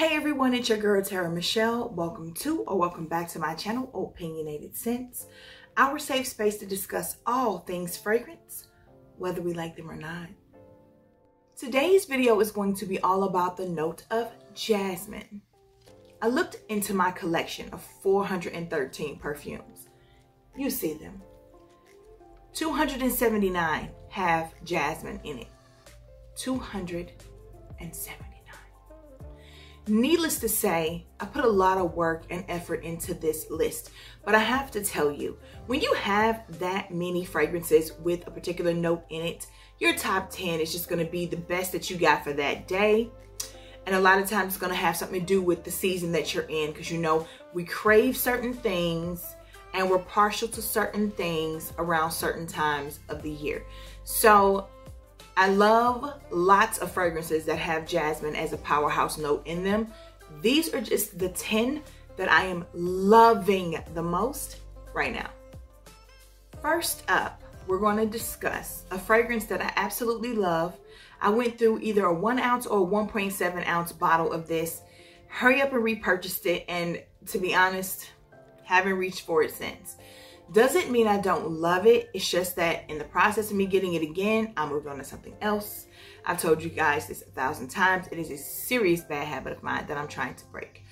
Hey everyone, it's your girl Tara Michelle. Welcome to or welcome back to my channel, Opinionated Scents, our safe space to discuss all things fragrance, whether we like them or not. Today's video is going to be all about the note of jasmine. I looked into my collection of 413 perfumes. You see them. 279 have jasmine in it. 279. Needless to say, I put a lot of work and effort into this list, but I have to tell you, when you have that many fragrances with a particular note in it, your top 10 is just going to be the best that you got for that day. And a lot of times it's going to have something to do with the season that you're in, because you know, we crave certain things and we're partial to certain things around certain times of the year. So I love lots of fragrances that have jasmine as a powerhouse note in them. These are just the 10 that I am loving the most right now. First up, we're going to discuss a fragrance that I absolutely love. I went through either a 1 ounce or 1.7 ounce bottle of this. Hurry up and repurchased it, and to be honest, haven't reached for it since. Doesn't mean I don't love it. It's just that in the process of me getting it again, I moved on to something else. I've told you guys this 1,000 times. It is a serious bad habit of mine that I'm trying to break.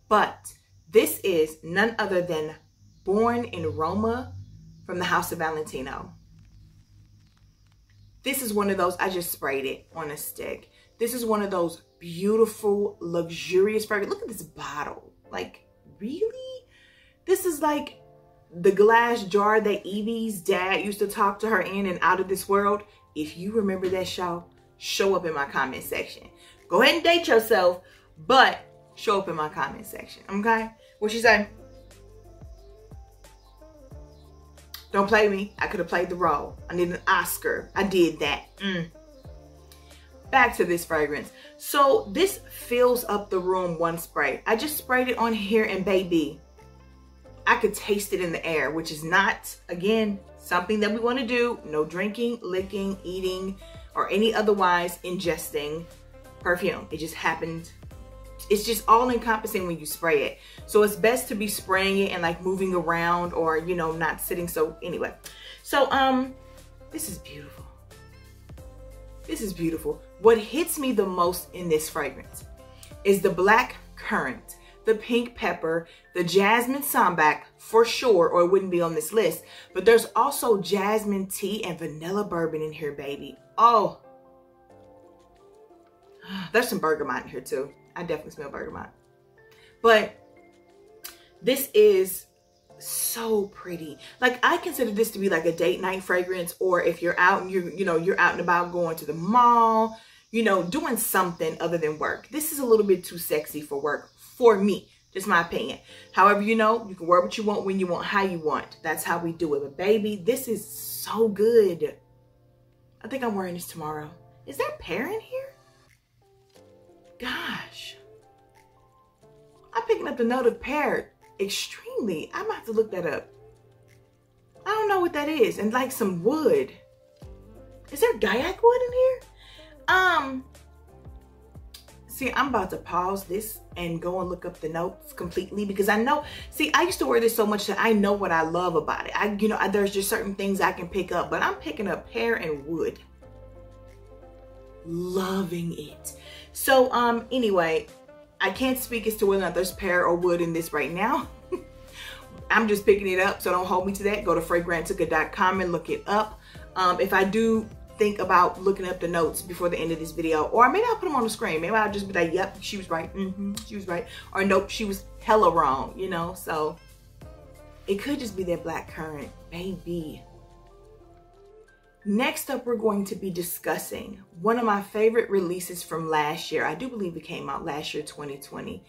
But this is none other than Born in Roma from the House of Valentino. This is one of those, I just sprayed it on a stick. This is one of those beautiful, luxurious fragrances. Look at this bottle. Like, really? This is like the glass jar that Evie's dad used to talk to her in and Out of This World. If you remember that show, show up in my comment section. Go ahead and date yourself, but show up in my comment section, okay? What she say? Don't play me. I could have played the role. I need an Oscar. I did that. Back to this fragrance. So this fills up the room one spray. I just sprayed it on here, and baby, I could taste it in the air, which is not, again, something that we want to do. No drinking, licking, eating, or any otherwise ingesting perfume. It just happened. It's just all encompassing when you spray it. So it's best to be spraying it and like moving around, or, you know, not sitting. So anyway, so this is beautiful. This is beautiful. What hits me the most in this fragrance is the black currant, the pink pepper, the jasmine sambac for sure, or it wouldn't be on this list. But there's also jasmine tea and vanilla bourbon in here, baby. Oh, there's some bergamot in here too. I definitely smell bergamot. But this is so pretty. Like, I consider this to be like a date night fragrance, or if you're out and you're out and about going to the mall, you know, doing something other than work. This is a little bit too sexy for work. For me, just my opinion. However, you know, you can wear what you want, when you want, how you want. That's how we do it. But baby, this is so good. I think I'm wearing this tomorrow. Is there PEAR in here? Gosh. I'm picking up the note of PEAR extremely. I'm gonna have to look that up. I don't know what that is. And like some wood. Is there Gioia wood in here? See, I'm about to pause this and go and look up the notes completely, because I know, see, I used to wear this so much that I know what I love about it. There's just certain things I can pick up, but I'm picking up PEAR and wood. Loving it. So, anyway, I can't speak as to whether or not there's PEAR or wood in this right now. I'm just picking it up, so don't hold me to that. Go to fragrantica.com and look it up. If I do think about looking up the notes before the end of this video, or maybe I'll put them on the screen. Maybe I'll just be like, yep, she was right. She was right. Or nope, she was hella wrong, you know? So it could just be that black currant, baby. Next up, we're going to be discussing one of my favorite releases from last year. I do believe it came out last year, 2020.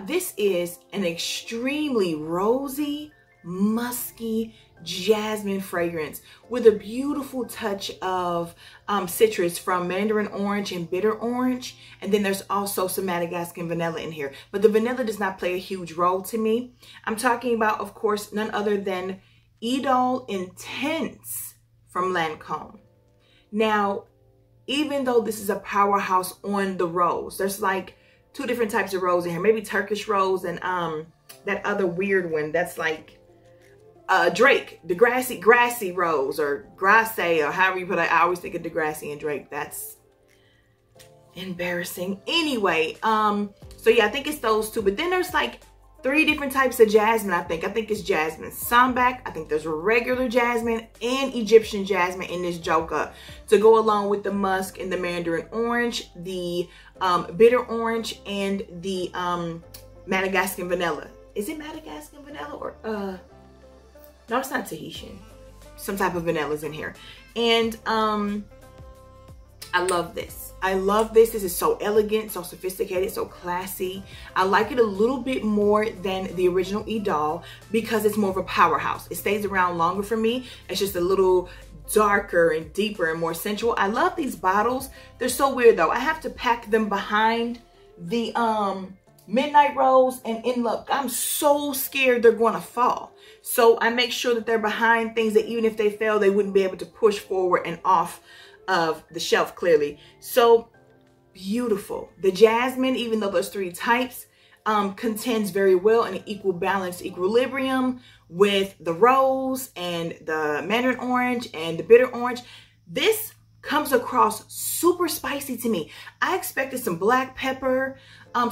This is an extremely rosy, musky jasmine fragrance with a beautiful touch of citrus from mandarin orange and bitter orange. And then there's also some Madagascan vanilla in here. But the vanilla does not play a huge role to me. I'm talking about, of course, none other than Idole Intense from Lancome. Now, even though this is a powerhouse on the rose, there's like two different types of rose in here. Maybe Turkish rose and that other weird one that's like Drake, the grassy rose, or grasse, or however you put it. I always think of Degrassi and Drake. That's embarrassing. Anyway, so yeah, I think it's those two. But then there's like 3 different types of jasmine. I think it's jasmine sambac. I think there's a regular jasmine and Egyptian jasmine in this joker to go along with the musk and the mandarin orange, the bitter orange, and the Madagascar vanilla. Is it Madagascar vanilla or no, it's not Tahitian. Some type of vanilla's in here. And I love this. I love this. This is so elegant, so sophisticated, so classy. I like it a little bit more than the original Idole because it's more of a powerhouse. It stays around longer for me. It's just a little darker and deeper and more sensual. I love these bottles. They're so weird though. I have to pack them behind the Midnight Rose and In Love. I'm so scared they're going to fall. So I make sure that they're behind things that even if they fell, they wouldn't be able to push forward and off of the shelf clearly. So beautiful. The jasmine, even though there's 3 types, contends very well in an equal balanced equilibrium with the rose and the mandarin orange and the bitter orange. This comes across super spicy to me. I expected some black pepper,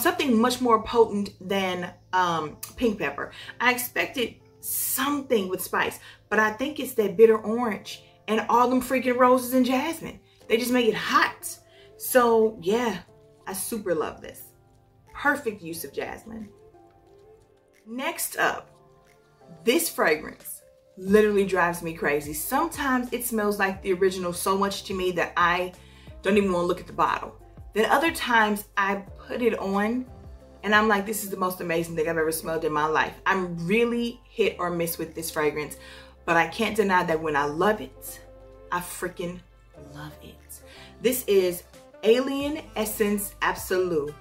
something much more potent than pink pepper. I expected something with spice, but I think it's that bitter orange and all them freaking roses and jasmine. They just make it hot. So yeah, I super love this. Perfect use of jasmine. Next up, this fragrance literally drives me crazy. Sometimes it smells like the original so much to me that I don't even want to look at the bottle. Then other times I put it on and I'm like, this is the most amazing thing I've ever smelled in my life. I'm really hit or miss with this fragrance, but I can't deny that when I love it, I freaking love it. This is Alien Essence Absolu.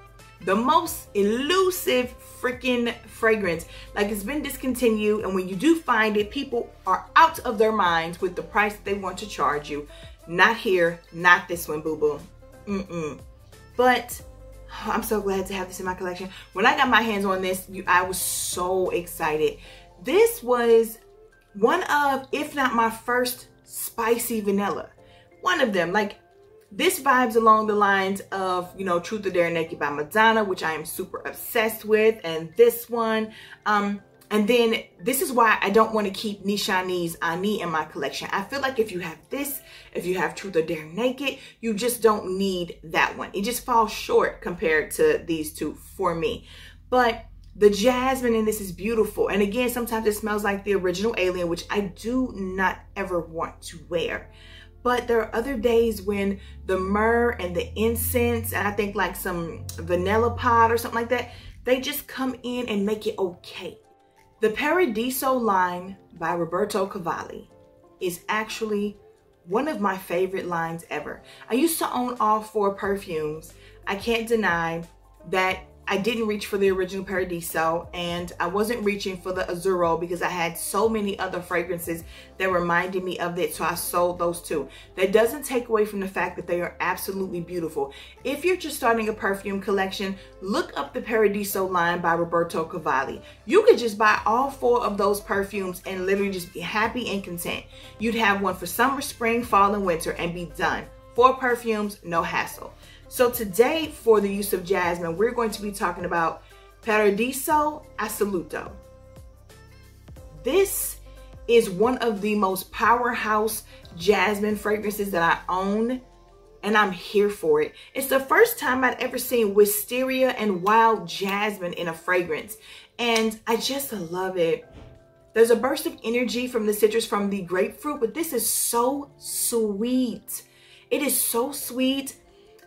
The most elusive freaking fragrance. Like, it's been discontinued, and when you do find it, people are out of their minds with the price they want to charge you. Not here, not this one, boo-boo. But I'm so glad to have this in my collection. When I got my hands on this, I was so excited. This was one of, if not my first spicy vanilla. One of them. Like, this vibes along the lines of, you know, Truth or Dare Naked by Madonna, which I am super obsessed with, and this one. And then this is why I don't want to keep Nishani's Ani in my collection. I feel like if you have this, if you have Truth or Dare Naked, you just don't need that one. It just falls short compared to these two for me. But the jasmine in this is beautiful. And again, sometimes it smells like the original Alien, which I do not ever want to wear. But there are other days when the myrrh and the incense, and I think like some vanilla pod or something like that, they just come in and make it okay. The Paradiso line by Roberto Cavalli is actually one of my favorite lines ever. I used to own all 4 perfumes. I can't deny that I didn't reach for the original Paradiso, and I wasn't reaching for the Azzurro because I had so many other fragrances that reminded me of it, so I sold those too. That doesn't take away from the fact that they are absolutely beautiful. If you're just starting a perfume collection, look up the Paradiso line by Roberto Cavalli. You could just buy all 4 of those perfumes and literally just be happy and content. You'd have one for summer, spring, fall, and winter and be done. 4 perfumes, no hassle. So today, for the use of jasmine, we're going to be talking about Paradiso Assoluto. This is one of the most powerhouse jasmine fragrances that I own, and I'm here for it. It's the first time I'd ever seen wisteria and wild jasmine in a fragrance, and I just love it. There's a burst of energy from the citrus from the grapefruit, but this is so sweet. It is so sweet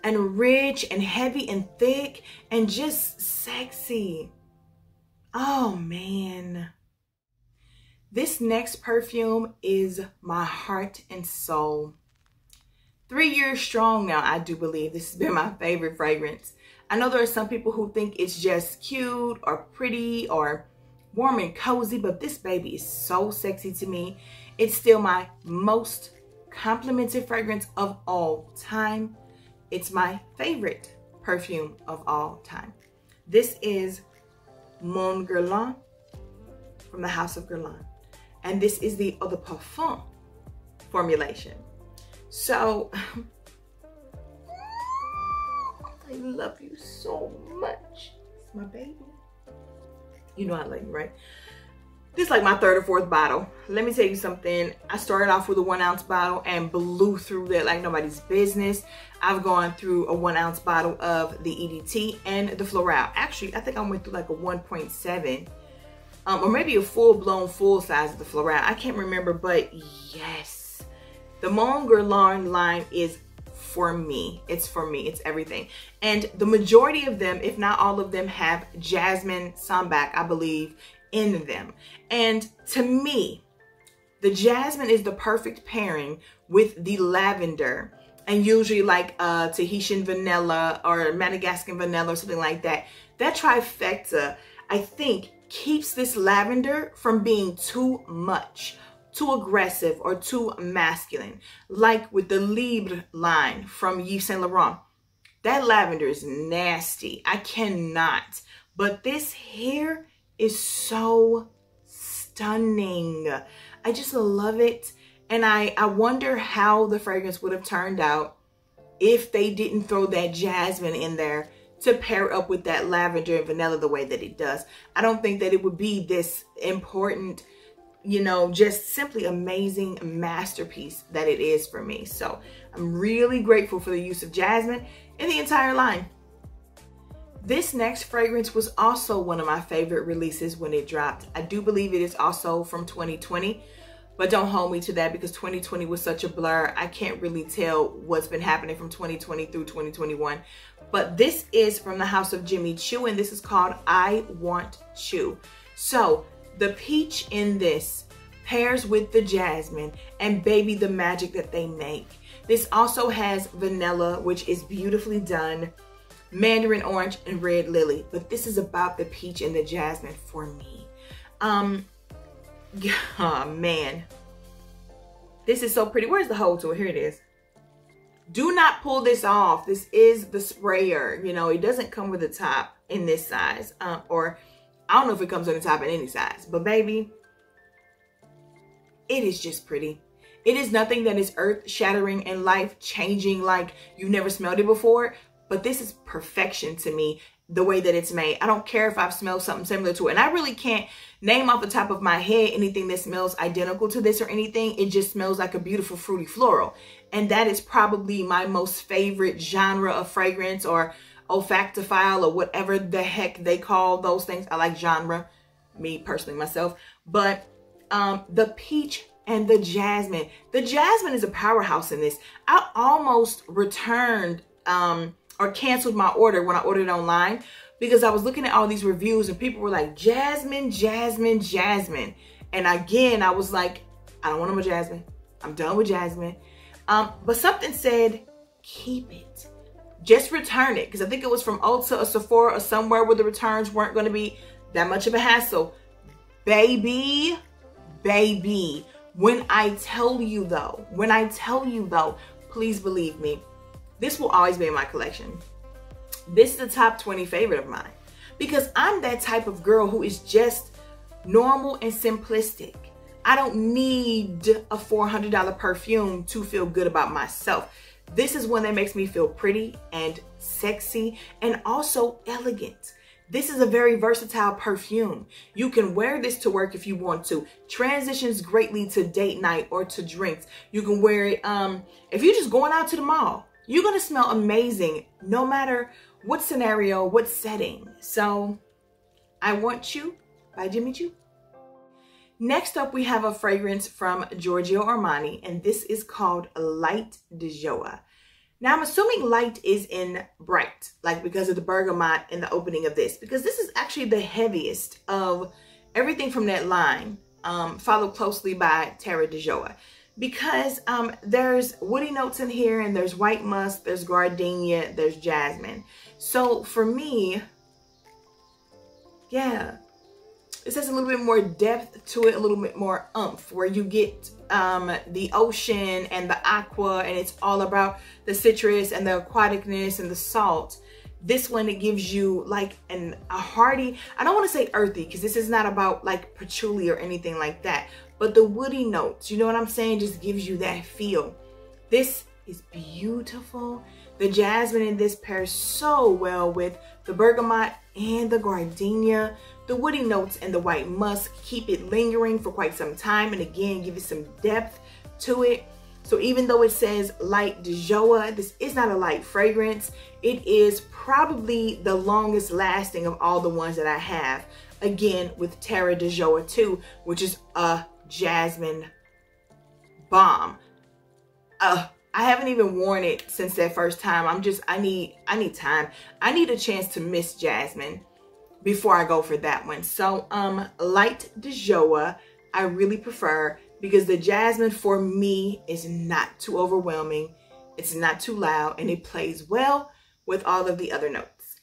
and rich and heavy and thick and just sexy. Oh man. This next perfume is my heart and soul. 3 years strong now, I do believe this has been my favorite fragrance. I know there are some people who think it's just cute or pretty or warm and cozy, but this baby is so sexy to me. It's still my most complimented fragrance of all time. It's my favorite perfume of all time. This is Mon Guerlain from the House of Guerlain. And this is the Eau de Parfum formulation. So, I love you so much. It's my baby. You know I love you, right? This is like my third or fourth bottle. Let me tell you something. I started off with a 1 ounce bottle and blew through that like nobody's business. I've gone through a 1 ounce bottle of the EDT and the Floral. Actually, I think I went through like a 1.7. Or maybe a full-blown full size of the Floral. I can't remember, but yes. The Mon Guerlain line is for me. It's for me. It's everything. And the majority of them, if not all of them, have jasmine sambac, I believe, in them. And to me, the jasmine is the perfect pairing with the lavender. And usually like Tahitian vanilla or Madagascan vanilla or something like that. That trifecta, I think, keeps this lavender from being too much, too aggressive, or too masculine. Like with the Libre line from Yves Saint Laurent. That lavender is nasty. I cannot. But this here is so stunning. I just love it. And I wonder how the fragrance would have turned out if they didn't throw that jasmine in there to pair up with that lavender and vanilla the way that it does. I don't think that it would be this important, you know, just simply amazing masterpiece that it is for me. So I'm really grateful for the use of jasmine in the entire line. This next fragrance was also one of my favorite releases when it dropped. I do believe it is also from 2020, but don't hold me to that because 2020 was such a blur. I can't really tell what's been happening from 2020 through 2021. But this is from the house of Jimmy Choo, and this is called I Want Choo. So the peach in this pairs with the jasmine, and baby, the magic that they make. This also has vanilla, which is beautifully done, mandarin orange, and red lily. But this is about the peach and the jasmine for me. Oh man, this is so pretty. Where's the hole to it? Here it is. Do not pull this off. This is the sprayer. You know, it doesn't come with a top in this size. Or I don't know if it comes with a top in any size. But baby, it is just pretty. It is nothing that is earth-shattering and life-changing like you've never smelled it before. But this is perfection to me, the way that it's made. I don't care if I've smelled something similar to it. And I really can't name off the top of my head anything that smells identical to this or anything. It just smells like a beautiful fruity floral. And that is probably my most favorite genre of fragrance or olfactophile or whatever the heck they call those things. I like genre, me personally, myself. But the peach and the jasmine. The jasmine is a powerhouse in this. I almost returned or canceled my order when I ordered it online because I was looking at all these reviews and people were like, jasmine, jasmine, jasmine. And again, I was like, I don't want no more jasmine. I'm done with jasmine. But something said, keep it. Just return it. Because I think it was from Ulta or Sephora or somewhere where the returns weren't going to be that much of a hassle. Baby, baby. When I tell you though, please believe me, this will always be in my collection. This is the top 20 favorite of mine. Because I'm that type of girl who is just normal and simplistic. I don't need a $400 perfume to feel good about myself. This is one that makes me feel pretty and sexy and also elegant. This is a very versatile perfume. You can wear this to work if you want to. Transitions greatly to date night or to drinks. You can wear it if you're just going out to the mall. You're gonna smell amazing no matter what scenario, what setting. So, I Want Choo by Jimmy Choo. Next up, we have a fragrance from Giorgio Armani, and this is called Light de Gioia. Now, I'm assuming light is in bright, like because of the bergamot in the opening of this, because this is actually the heaviest of everything from that line, followed closely by Terra de Gioia. Because there's woody notes in here, and there's white musk, there's gardenia, there's jasmine. So for me, yeah, this has a little bit more depth to it, a little bit more oomph, where you get the ocean and the aqua, and it's all about the citrus and the aquaticness and the salt. This one, it gives you like a hearty, I don't want to say earthy because this is not about like patchouli or anything like that, but the woody notes, you know what I'm saying, just gives you that feel. This is beautiful. The jasmine in this pairs so well with the bergamot and the gardenia. The woody notes and the white musk keep it lingering for quite some time, and again, give it some depth to it. So even though it says light de Gioia, this is not a light fragrance. It is probably the longest lasting of all the ones that I have. Again, with Terra de Gioia too, which is a jasmine bomb. I haven't even worn it since that first time. I need time. I need a chance to miss jasmine before I go for that one. So light de Gioia I really prefer, because the jasmine for me is not too overwhelming, it's not too loud, and it plays well with all of the other notes.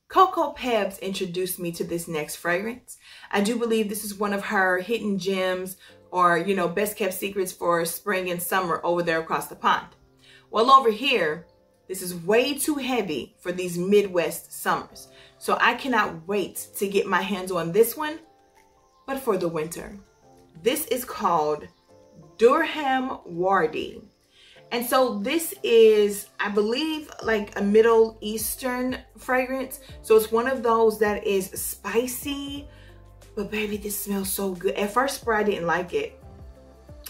Coco Pebs introduced me to this next fragrance. I do believe this is one of her hidden gems, or you know, best kept secrets for spring and summer over there across the pond. Well, over here, this is way too heavy for these Midwest summers. So I cannot wait to get my hands on this one, but for the winter. This is called Dirham Wardi. And so this is, I believe, like a Middle Eastern fragrance. So it's one of those that is spicy, but baby, this smells so good. At first spray, I didn't like it.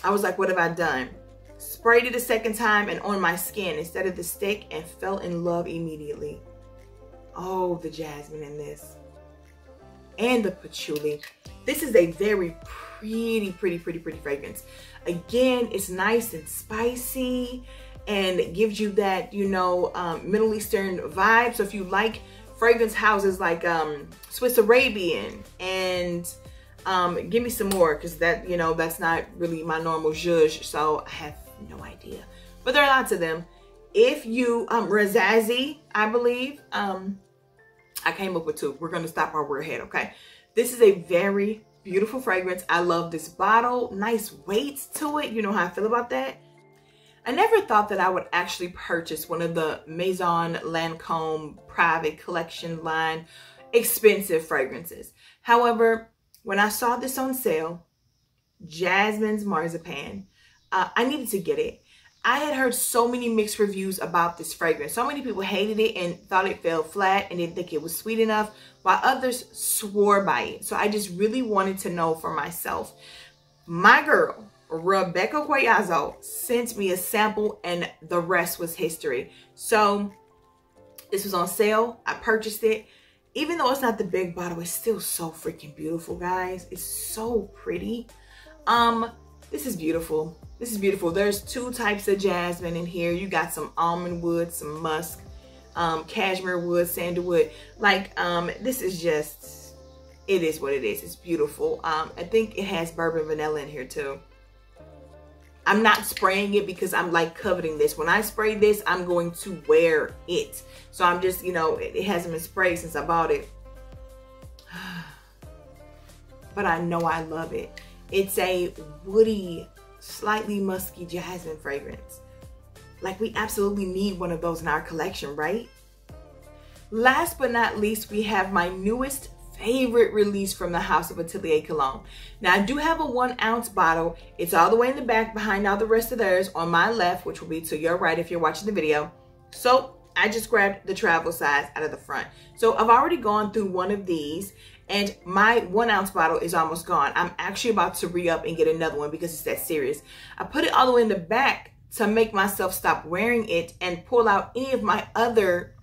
I was like, what have I done? Sprayed it a second time and on my skin instead of the stick, and fell in love immediately. Oh, the jasmine in this. And the patchouli. This is a very pretty fragrance. Again, it's nice and spicy, and it gives you that, you know, Middle Eastern vibe. So if you like fragrance houses like Swiss Arabian, and give me some more, because that, you know, that's not really my normal zhuzh, so I have no idea. But there are lots of them. If you, Razazi, I believe, I came up with two. We're gonna stop while we're ahead, okay? This is a very beautiful fragrance. I love this bottle. Nice weight to it. You know how I feel about that. I never thought that I would actually purchase one of the Maison Lancôme private collection line expensive fragrances. However, when I saw this on sale, Jazmins Marzipan, I needed to get it. I had heard so many mixed reviews about this fragrance. So many people hated it and thought it fell flat and didn't think it was sweet enough, while others swore by it. So I just really wanted to know for myself. My girl, Rebecca Guayazo, sent me a sample, and the rest was history. So this was on sale. I purchased it. Even though it's not the big bottle, it's still so freaking beautiful, guys. It's so pretty. This is beautiful. This is beautiful. There's two types of jasmine in here. You got some almond wood, some musk, cashmere wood, sandalwood. Like, this is just, it is what it is. It's beautiful. I think it has bourbon vanilla in here too. I'm not spraying it because I'm like coveting this. When I spray this, I'm going to wear it. So I'm just, you know, it hasn't been sprayed since I bought it. But I know I love it. It's a woody, slightly musky jasmine fragrance. Like, we absolutely need one of those in our collection, right? Last but not least, we have my newest favorite release from the House of Atelier Cologne. Now, I do have a 1 ounce bottle. It's all the way in the back behind all the rest of theirs on my left, which will be to your right if you're watching the video. So I just grabbed the travel size out of the front. So I've already gone through one of these, and my 1 ounce bottle is almost gone. I'm actually about to re-up and get another one because it's that serious. I put it all the way in the back to make myself stop wearing it and pull out any of my other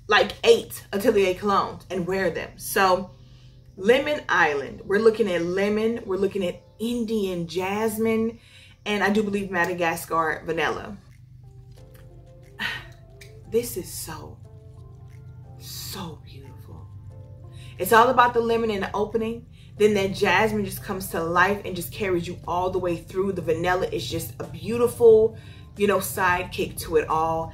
like 8 Atelier colognes and wear them. So Lemon Island, we're looking at lemon, we're looking at Indian jasmine, and I do believe Madagascar vanilla. This is so beautiful. It's all about the lemon in the opening. Then that jasmine just comes to life and just carries you all the way through. The vanilla is just a beautiful, you know, sidekick to it all.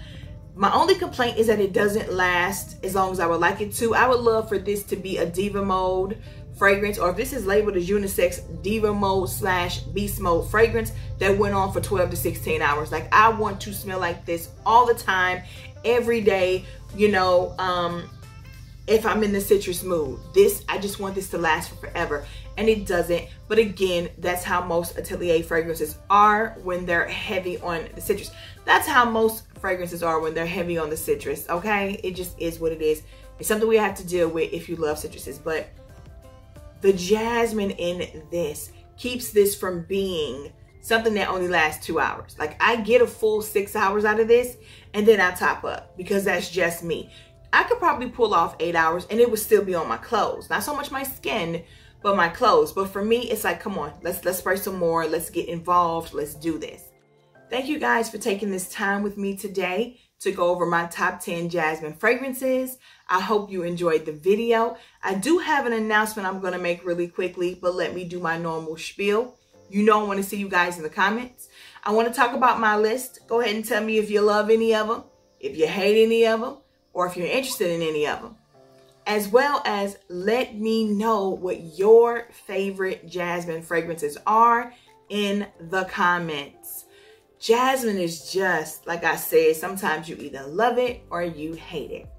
My only complaint is that it doesn't last as long as I would like it to. I would love for this to be a diva mode fragrance, or if this is labeled as unisex diva mode / beast mode fragrance that went on for 12 to 16 hours. Like, I want to smell like this all the time, every day, you know, if I'm in the citrus mood. I just want this to last for forever, and it doesn't. But again, that's how most Atelier fragrances are when they're heavy on the citrus. That's how most fragrances are when they're heavy on the citrus, okay? It just is what it is. It's something we have to deal with if you love citruses. But the jasmine in this keeps this from being something that only lasts 2 hours. Like, I get a full 6 hours out of this, and then I top up, because that's just me. I could probably pull off 8 hours and it would still be on my clothes. Not so much my skin, but my clothes. But for me, it's like, come on, let's spray some more. Let's get involved. Let's do this. Thank you guys for taking this time with me today to go over my top 10 jasmine fragrances. I hope you enjoyed the video. I do have an announcement I'm going to make really quickly, but let me do my normal spiel. You know I want to see you guys in the comments. I want to talk about my list. Go ahead and tell me if you love any of them, if you hate any of them, or if you're interested in any of them. As well as let me know what your favorite jasmine fragrances are in the comments. Jasmine is just, like I said, sometimes you either love it or you hate it.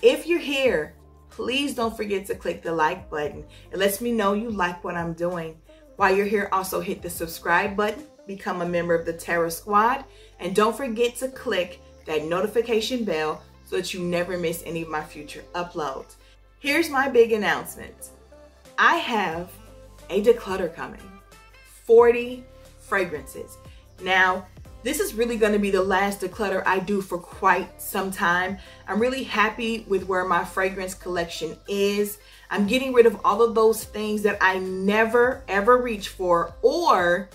If you're here, please don't forget to click the like button. It lets me know you like what I'm doing. While you're here, also hit the subscribe button, become a member of the Terror Squad, and don't forget to click that notification bell so that you never miss any of my future uploads. Here's my big announcement. I have a declutter coming. 40 fragrances. Now, this is really going to be the last declutter I do for quite some time. I'm really happy with where my fragrance collection is. I'm getting rid of all of those things that I never ever reach for, or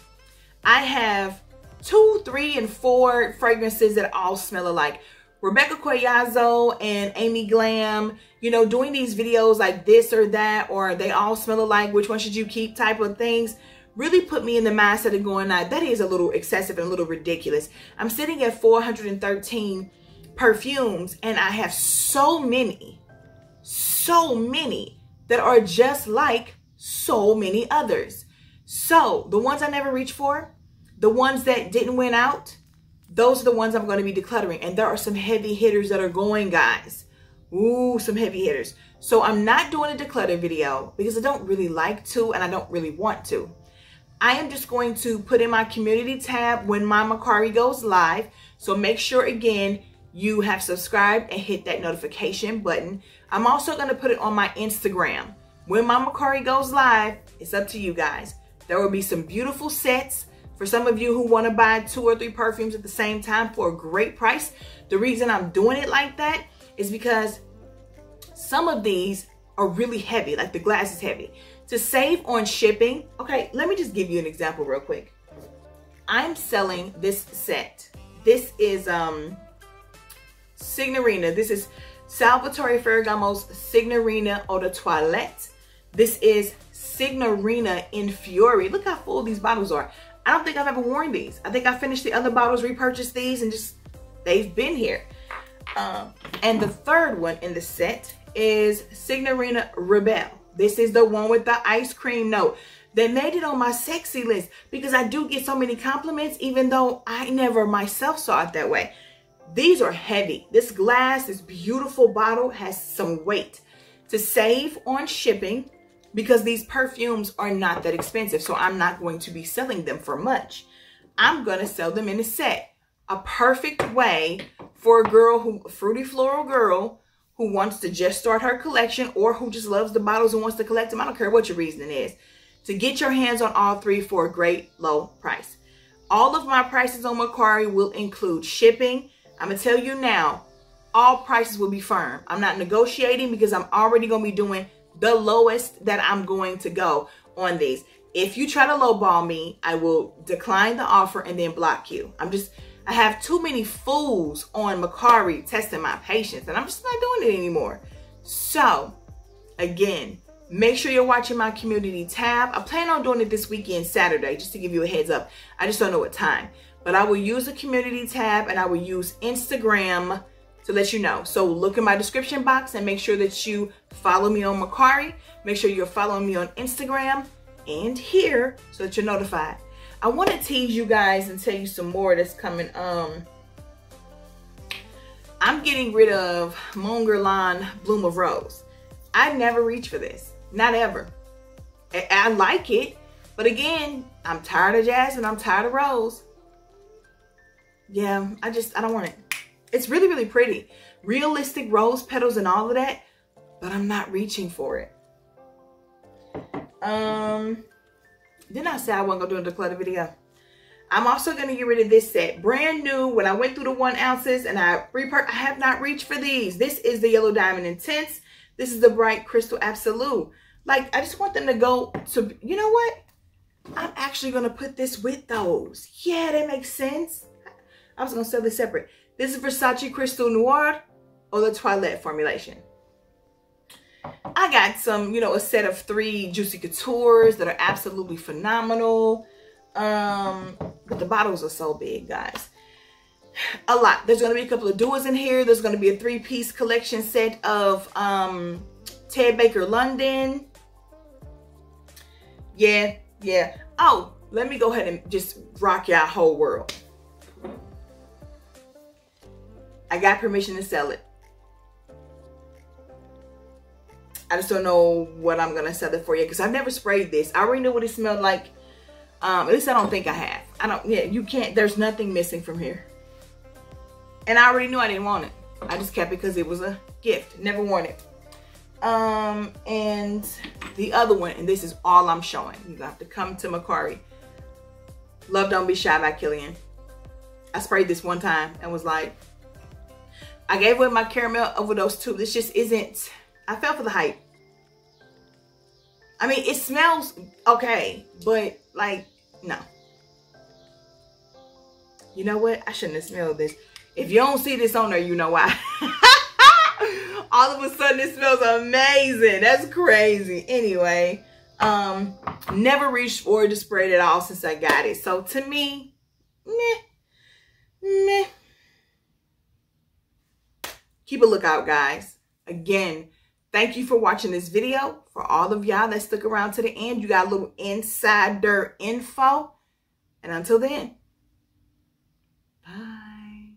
I have 2, 3, and 4 fragrances that all smell alike. Rebecca Collazo and Amy Glam, you know, doing these videos like this or that, or they all smell alike, which one should you keep type of things, really put me in the mindset of going, that is a little excessive and a little ridiculous. I'm sitting at 413 perfumes, and I have so many that are just like so many others. So the ones I never reached for, the ones that didn't win out, those are the ones I'm going to be decluttering. And there are some heavy hitters that are going, guys. Ooh, some heavy hitters. So I'm not doing a declutter video because I don't really like to, and I don't really want to. I am just going to put in my community tab when my Macari goes live. So make sure, again, you have subscribed and hit that notification button. I'm also going to put it on my Instagram. When my Macari goes live, it's up to you guys. There will be some beautiful sets for some of you who want to buy 2 or 3 perfumes at the same time for a great price. The reason I'm doing it like that is because some of these are really heavy, like the glass is heavy. To save on shipping, okay, let me just give you an example real quick. I'm selling this set. This is Signorina. This is Salvatore Ferragamo's Signorina Eau de Toilette. This is Signorina in Fury. Look how full these bottles are. I don't think I've ever worn these. I think I finished the other bottles, repurchased these, and just, they've been here. And the third one in the set is Signorina Rebelle. This is the one with the ice cream note. They made it on my sexy list because I do get so many compliments, even though I never myself saw it that way. These are heavy. This glass, this beautiful bottle has some weight. To save on shipping, because these perfumes are not that expensive, so I'm not going to be selling them for much. I'm going to sell them in a set. A perfect way for a girl fruity floral girl who wants to just start her collection, or who just loves the bottles and wants to collect them. I don't care what your reasoning is. To get your hands on all 3 for a great low price. All of my prices on Macari will include shipping. I'm going to tell you now, all prices will be firm. I'm not negotiating because I'm already going to be doing the lowest that I'm going to go on these. If you try to lowball me, I will decline the offer and then block you. I have too many fools on Macari testing my patience, and I'm just not doing it anymore. So, again, make sure you're watching my community tab. I plan on doing it this weekend, Saturday, just to give you a heads up. I just don't know what time. But I will use the community tab, and I will use Instagram to let you know. So look in my description box and make sure that you follow me on Mercari. Make sure you're following me on Instagram and here so that you're notified. I want to tease you guys and tell you some more that's coming. I'm getting rid of Mon Guerlain Bloom of Rose. I never reach for this. Not ever. I like it. But again, I'm tired of Jasmine. I'm tired of Rose. Yeah, I don't want it. It's really, really pretty. Realistic rose petals and all of that. But I'm not reaching for it. Didn't I say I wasn't going to do a declutter video? I'm also going to get rid of this set. Brand new. When I went through the 1 ounces and I have not reached for these. This is the Yellow Diamond Intense. This is the Bright Crystal Absolu. Like, I just want them to go to, you know what? I'm actually going to put this with those. Yeah, that makes sense. I was going to sell this separate. This is Versace Crystal Noir or the Toilette formulation. I got some, you know, a set of 3 Juicy Couture that are absolutely phenomenal. But the bottles are so big, guys. A lot. There's going to be a couple of duos in here. There's going to be a 3-piece collection set of Ted Baker London. Yeah. Oh, let me go ahead and just rock y'all whole world. I got permission to sell it. I just don't know what I'm going to sell it for yet because I've never sprayed this. I already know what it smelled like. At least I don't think I have. You can't, there's nothing missing from here. And I already knew I didn't want it. I just kept it because it was a gift. Never worn it. And the other one, and this is all I'm showing. You have to come to Mercari. Love Don't Be Shy by Killian. I sprayed this one time and was like, I gave away my caramel overdose too. This just isn't, I fell for the hype. I mean, it smells okay, but like, no. You know what? I shouldn't have smelled this. If you don't see this on there, you know why. All of a sudden, it smells amazing. That's crazy. Anyway, never reached for it to spray it at all since I got it. So to me, meh. Keep a lookout, guys. Again, thank you for watching this video. For all of y'all that stuck around to the end, you got a little insider info. And until then, bye.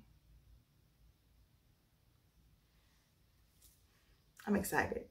I'm excited.